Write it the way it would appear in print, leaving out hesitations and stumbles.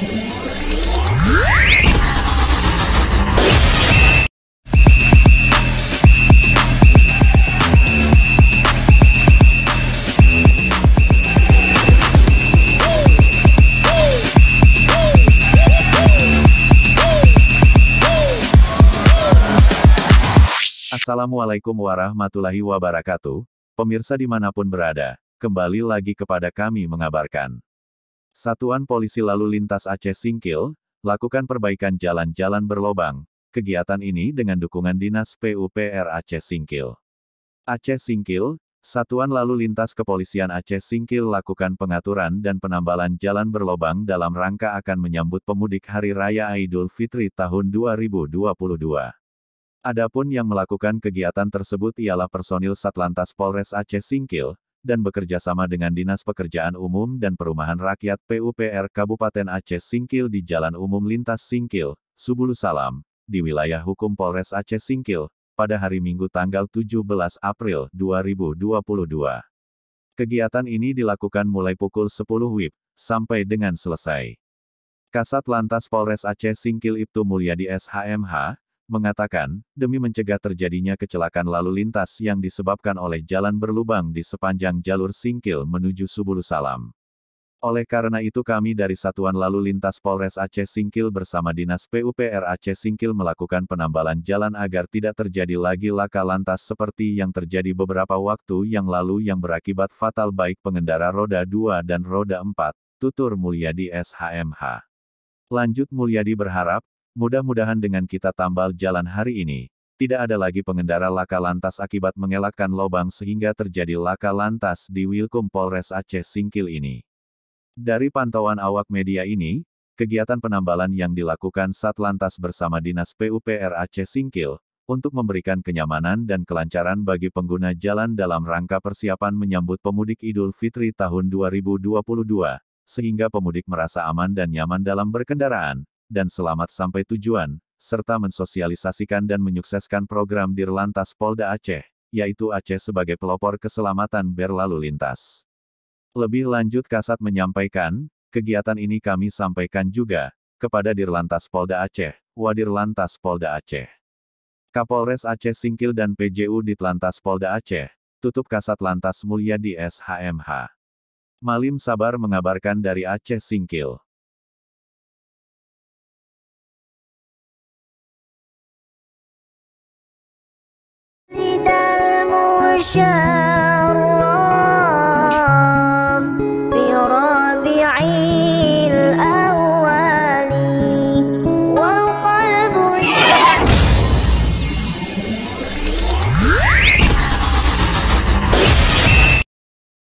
Assalamualaikum warahmatullahi wabarakatuh, pemirsa dimanapun berada, kembali lagi kepada kami mengabarkan. Satuan Polisi Lalu Lintas Aceh Singkil, lakukan perbaikan jalan-jalan berlobang. Kegiatan ini dengan dukungan Dinas PUPR Aceh Singkil. Aceh Singkil, Satuan Lalu Lintas Kepolisian Aceh Singkil lakukan pengaturan dan penambalan jalan berlobang dalam rangka akan menyambut pemudik Hari Raya Idul Fitri tahun 2022. Adapun yang melakukan kegiatan tersebut ialah personil Satlantas Polres Aceh Singkil, dan bekerja sama dengan Dinas Pekerjaan Umum dan Perumahan Rakyat PUPR Kabupaten Aceh Singkil di Jalan Umum Lintas Singkil, Subulu Salam, di wilayah hukum Polres Aceh Singkil, pada hari Minggu tanggal 17 April 2022. Kegiatan ini dilakukan mulai pukul 10 WIB, sampai dengan selesai. Kasat Lantas Polres Aceh Singkil Ibtu Mulyadi SHMH, mengatakan, demi mencegah terjadinya kecelakaan lalu lintas yang disebabkan oleh jalan berlubang di sepanjang jalur Singkil menuju Subulu Salam. Oleh karena itu kami dari Satuan Lalu Lintas Polres Aceh Singkil bersama Dinas PUPR Aceh Singkil melakukan penambalan jalan agar tidak terjadi lagi laka lantas seperti yang terjadi beberapa waktu yang lalu yang berakibat fatal baik pengendara roda 2 dan roda 4, tutur Mulyadi SHMH. Lanjut Mulyadi berharap, mudah-mudahan dengan kita tambal jalan hari ini, tidak ada lagi pengendara laka lantas akibat mengelakkan lobang sehingga terjadi laka lantas di Wilkum Polres Aceh Singkil ini. Dari pantauan awak media ini, kegiatan penambalan yang dilakukan Satlantas bersama Dinas PUPR Aceh Singkil, untuk memberikan kenyamanan dan kelancaran bagi pengguna jalan dalam rangka persiapan menyambut pemudik Idul Fitri tahun 2022, sehingga pemudik merasa aman dan nyaman dalam berkendaraan, dan selamat sampai tujuan, serta mensosialisasikan dan menyukseskan program Dirlantas Polda Aceh, yaitu Aceh sebagai pelopor keselamatan berlalu lintas. Lebih lanjut Kasat menyampaikan, kegiatan ini kami sampaikan juga, kepada Dirlantas Polda Aceh, Wadirlantas Polda Aceh, Kapolres Aceh Singkil dan PJU Ditlantas Polda Aceh, tutup Kasat Lantas Mulyadi SHMH. Malim Sabar mengabarkan dari Aceh Singkil. لدى المشاهد